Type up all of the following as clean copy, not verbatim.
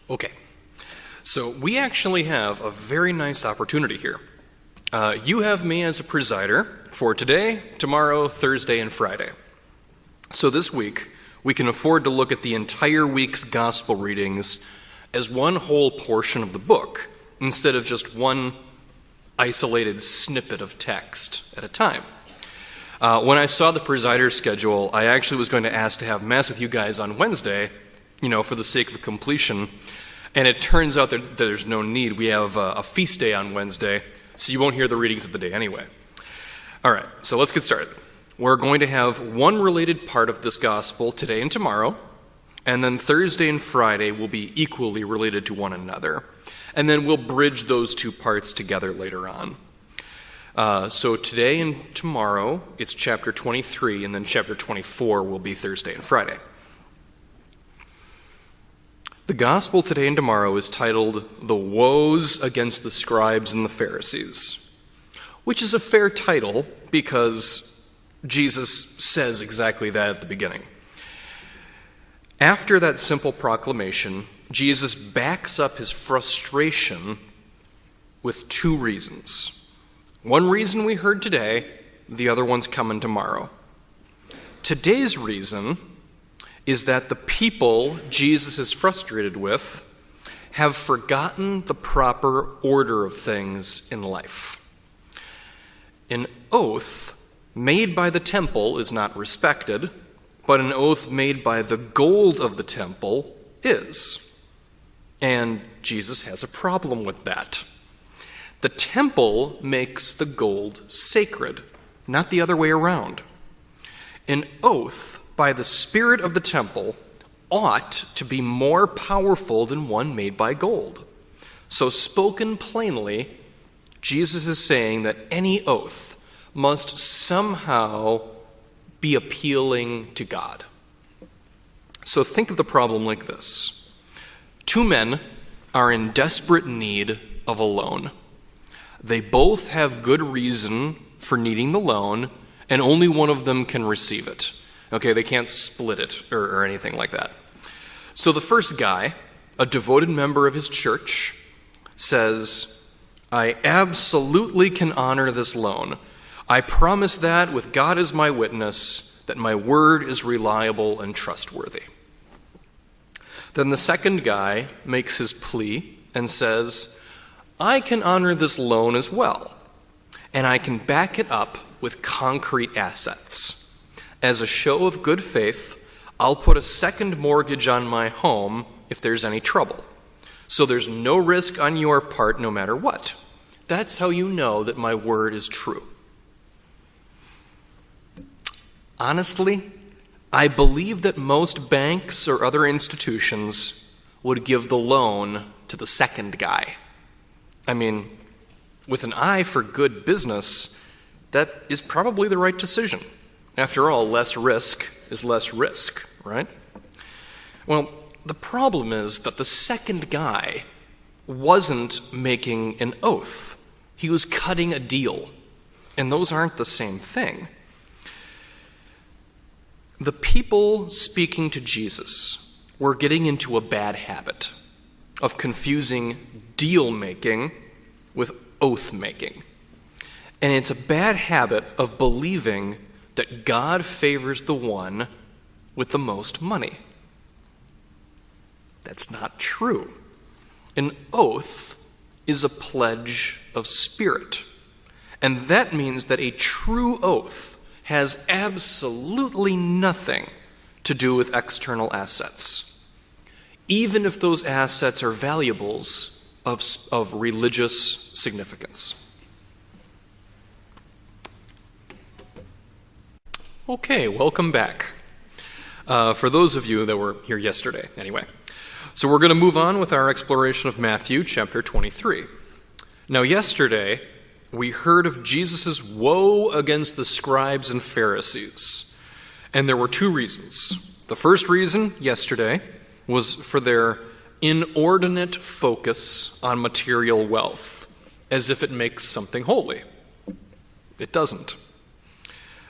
Okay, so we actually have a very nice opportunity here. You have me as a presider for today, tomorrow, Thursday, and Friday. So this week, we can afford to look at the entire week's gospel readings as one whole portion of the book, instead of just one isolated snippet of text at a time. When I saw the presider's schedule, I actually was going to ask to have Mass with you guys on Wednesday, for the sake of completion. And it turns out that there's no need. We have a feast day on Wednesday, so you won't hear the readings of the day anyway. All right, so let's get started. We're going to have one related part of this gospel today and tomorrow, and then Thursday and Friday will be equally related to one another. And then we'll bridge those two parts together later on. So today and tomorrow, it's chapter 23, and then chapter 24 will be Thursday and Friday. The gospel today and tomorrow is titled, The Woes Against the Scribes and the Pharisees, which is a fair title because Jesus says exactly that at the beginning. After that simple proclamation, Jesus backs up his frustration with two reasons. One reason we heard today, the other one's coming tomorrow. Today's reason is that the people Jesus is frustrated with have forgotten the proper order of things in life. An oath made by the temple is not respected, but an oath made by the gold of the temple is. And Jesus has a problem with that. The temple makes the gold sacred, not the other way around. An oath by the spirit of the temple ought to be more powerful than one made by gold. So spoken plainly, Jesus is saying that any oath must somehow be appealing to God. So think of the problem like this. Two men are in desperate need of a loan. They both have good reason for needing the loan, and only one of them can receive it. Okay, they can't split it or anything like that. So the first guy, a devoted member of his church, says, I absolutely can honor this loan. I promise that with God as my witness, that my word is reliable and trustworthy. Then the second guy makes his plea and says, I can honor this loan as well, and I can back it up with concrete assets. As a show of good faith, I'll put a second mortgage on my home if there's any trouble. So there's no risk on your part no matter what. That's how you know that my word is true. Honestly, I believe that most banks or other institutions would give the loan to the second guy. I mean, with an eye for good business, that is probably the right decision. After all, less risk is less risk, right? Well, the problem is that the second guy wasn't making an oath. He was cutting a deal, and those aren't the same thing. The people speaking to Jesus were getting into a bad habit of confusing deal-making with oath-making. And it's a bad habit of believing that God favors the one with the most money. That's not true. An oath is a pledge of spirit. And that means that a true oath has absolutely nothing to do with external assets, even if those assets are valuables of religious significance. Okay, welcome back. For those of you that were here yesterday, anyway. So we're going to move on with our exploration of Matthew chapter 23. Now, yesterday, we heard of Jesus' woe against the scribes and Pharisees. And there were two reasons. The first reason, yesterday, was for their inordinate focus on material wealth, as if it makes something holy. It doesn't.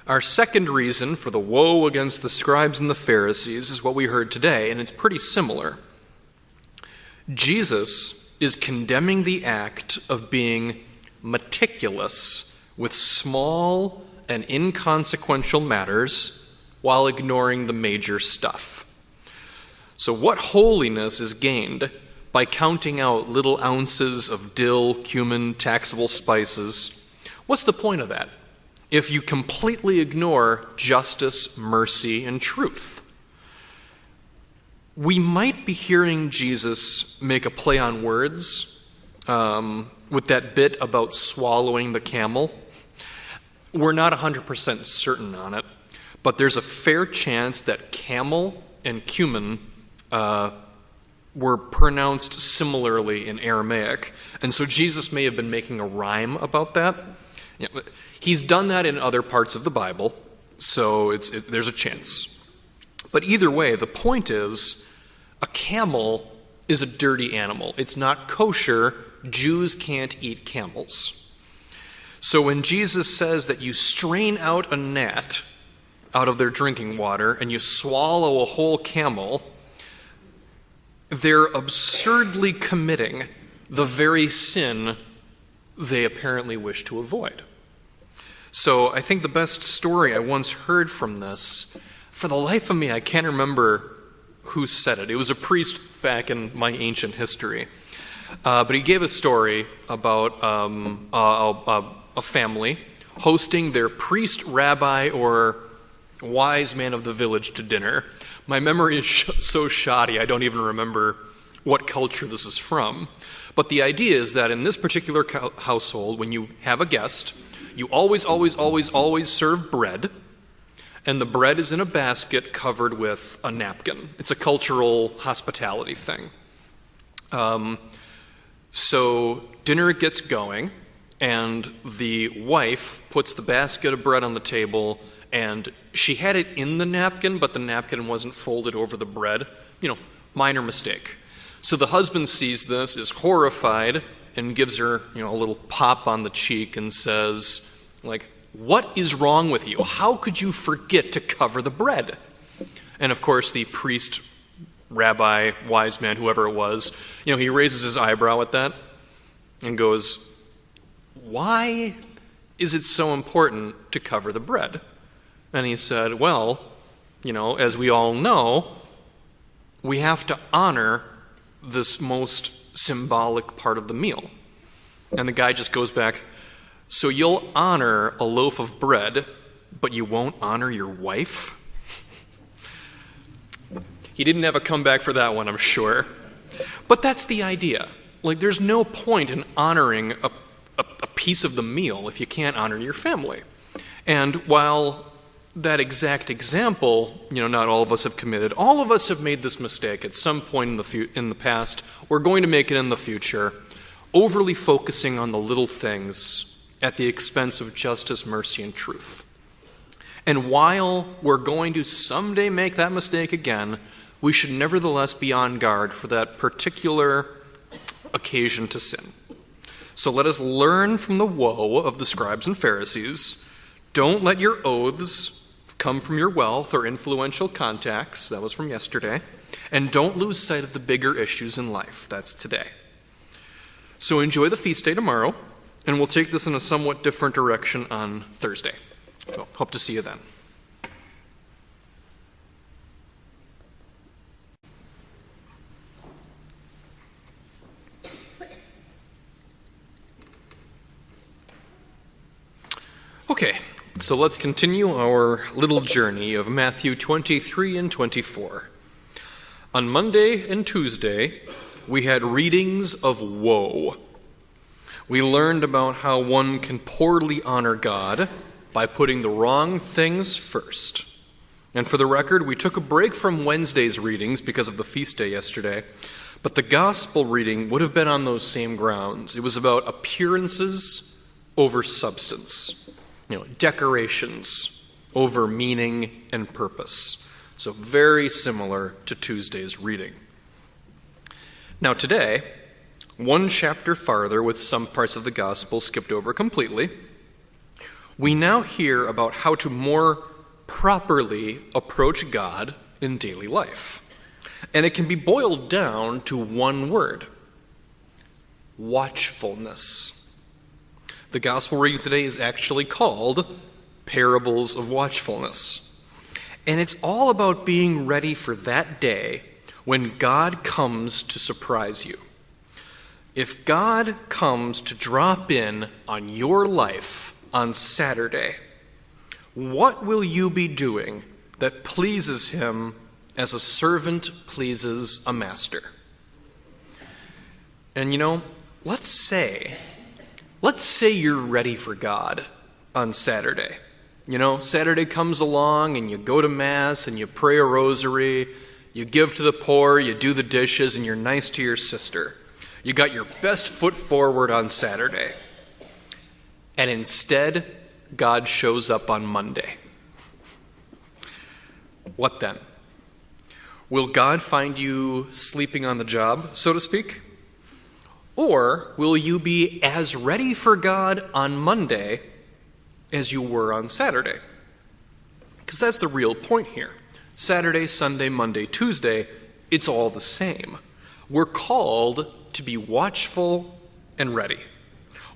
Our second reason for the woe against the scribes and the Pharisees is what we heard today, and it's pretty similar. Jesus is condemning the act of being meticulous with small and inconsequential matters while ignoring the major stuff. So what holiness is gained by counting out little ounces of dill, cumin, taxable spices? What's the point of that if you completely ignore justice, mercy, and truth? We might be hearing Jesus make a play on words with that bit about swallowing the camel. We're not 100% certain on it, but there's a fair chance that camel and cumin were pronounced similarly in Aramaic, and so Jesus may have been making a rhyme about that. He's done that in other parts of the Bible, so there's a chance. But either way, the point is, a camel is a dirty animal. It's not kosher. Jews can't eat camels. So when Jesus says that you strain out a gnat out of their drinking water and you swallow a whole camel, they're absurdly committing the very sin they apparently wish to avoid. So I think the best story I once heard from this, for the life of me, I can't remember who said it. It was a priest back in my ancient history. But he gave a story about a family hosting their priest, rabbi, or wise man of the village to dinner. My memory is so shoddy, I don't even remember what culture this is from. But the idea is that in this particular household, when you have a guest, you always serve bread, and the bread is in a basket covered with a napkin. It's a cultural hospitality thing. So dinner gets going, and the wife puts the basket of bread on the table, and she had it in the napkin, but the napkin wasn't folded over the bread. Minor mistake. So the husband sees this, is horrified, and gives her, a little pop on the cheek and says, what is wrong with you? How could you forget to cover the bread? And of course, the priest, rabbi, wise man, whoever it was, he raises his eyebrow at that and goes, why is it so important to cover the bread? And he said, well, as we all know, we have to honor this most symbolic part of the meal. And the guy just goes back, so you'll honor a loaf of bread, but you won't honor your wife? He didn't have a comeback for that one, I'm sure. But that's the idea. There's no point in honoring a piece of the meal if you can't honor your family. And while that exact example, not all of us have committed, all of us have made this mistake at some point in the past. We're going to make it in the future, overly focusing on the little things at the expense of justice, mercy, and truth. And while we're going to someday make that mistake again, we should nevertheless be on guard for that particular occasion to sin. So let us learn from the woe of the scribes and Pharisees. Don't let your oaths come from your wealth or influential contacts. That was from yesterday. And don't lose sight of the bigger issues in life. That's today. So enjoy the feast day tomorrow, and we'll take this in a somewhat different direction on Thursday. So hope to see you then. Okay, so let's continue our little journey of Matthew 23 and 24. On Monday and Tuesday, we had readings of woe. We learned about how one can poorly honor God by putting the wrong things first. And for the record, we took a break from Wednesday's readings because of the feast day yesterday, but the gospel reading would have been on those same grounds. It was about appearances over substance. Decorations over meaning and purpose. So very similar to Tuesday's reading. Now today, one chapter farther with some parts of the gospel skipped over completely, we now hear about how to more properly approach God in daily life. And it can be boiled down to one word: watchfulness. The gospel reading today is actually called Parables of Watchfulness. And it's all about being ready for that day when God comes to surprise you. If God comes to drop in on your life on Saturday, what will you be doing that pleases him as a servant pleases a master? And let's say you're ready for God on Saturday. Saturday comes along and you go to Mass and you pray a rosary, you give to the poor, you do the dishes, and you're nice to your sister. You got your best foot forward on Saturday. And instead, God shows up on Monday. What then? Will God find you sleeping on the job, so to speak? Or will you be as ready for God on Monday as you were on Saturday? Because that's the real point here. Saturday, Sunday, Monday, Tuesday, it's all the same. We're called to be watchful and ready.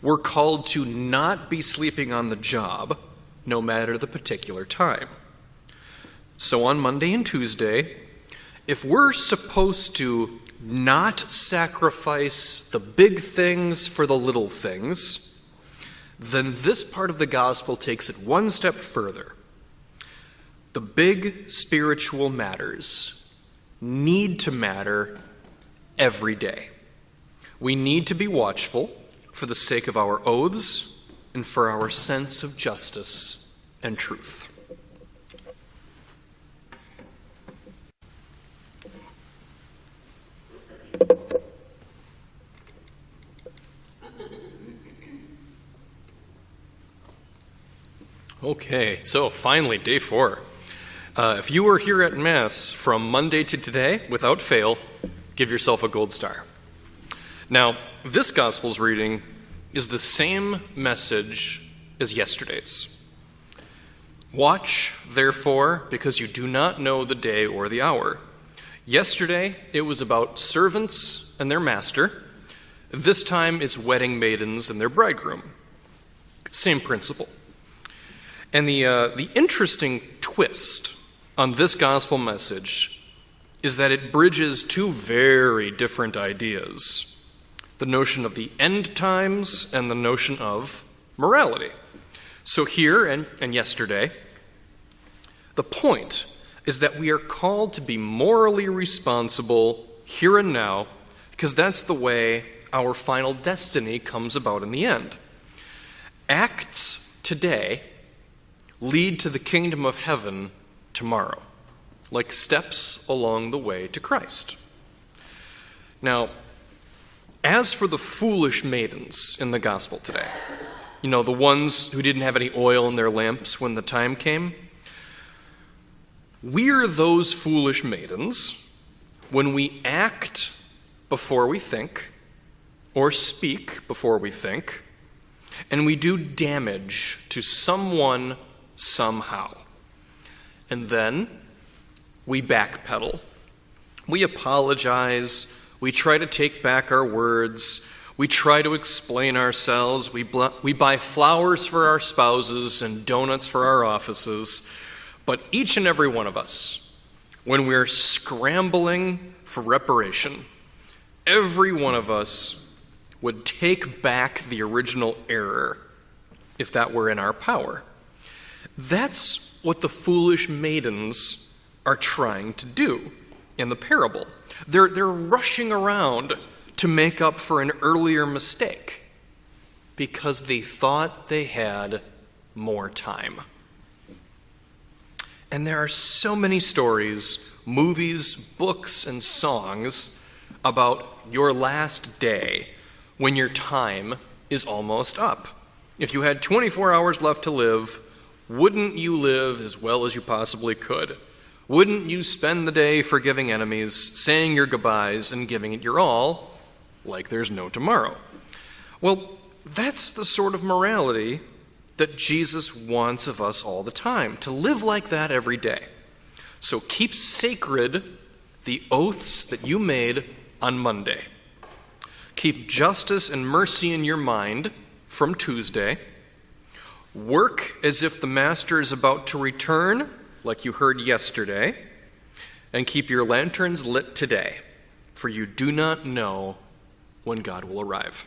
We're called to not be sleeping on the job, no matter the particular time. So on Monday and Tuesday, if we're supposed to not sacrifice the big things for the little things, then this part of the gospel takes it one step further. The big spiritual matters need to matter every day. We need to be watchful for the sake of our oaths and for our sense of justice and truth. Okay, so finally, day 4. If you were here at Mass from Monday to today, without fail, give yourself a gold star. Now, this Gospel's reading is the same message as yesterday's. Watch, therefore, because you do not know the day or the hour. Yesterday, it was about servants and their master. This time, it's wedding maidens and their bridegroom. Same principle. And the interesting twist on this gospel message is that it bridges two very different ideas: the notion of the end times and the notion of morality. So here and yesterday, the point is that we are called to be morally responsible here and now, because that's the way our final destiny comes about in the end. Acts today lead to the kingdom of heaven tomorrow, like steps along the way to Christ. Now, as for the foolish maidens in the gospel today, the ones who didn't have any oil in their lamps when the time came, we're those foolish maidens when we act before we think, or speak before we think, and we do damage to someone somehow. And then we backpedal. We apologize. We try to take back our words. We try to explain ourselves. We buy flowers for our spouses and donuts for our offices. But each and every one of us, when we're scrambling for reparation, every one of us would take back the original error if that were in our power. That's what the foolish maidens are trying to do in the parable. They're rushing around to make up for an earlier mistake because they thought they had more time. And there are so many stories, movies, books, and songs about your last day when your time is almost up. If you had 24 hours left to live, wouldn't you live as well as you possibly could? Wouldn't you spend the day forgiving enemies, saying your goodbyes, and giving it your all, like there's no tomorrow? Well, that's the sort of morality that Jesus wants of us all the time, to live like that every day. So keep sacred the oaths that you made on Monday. Keep justice and mercy in your mind from Tuesday. Work as if the master is about to return, like you heard yesterday. And keep your lanterns lit today, for you do not know when God will arrive.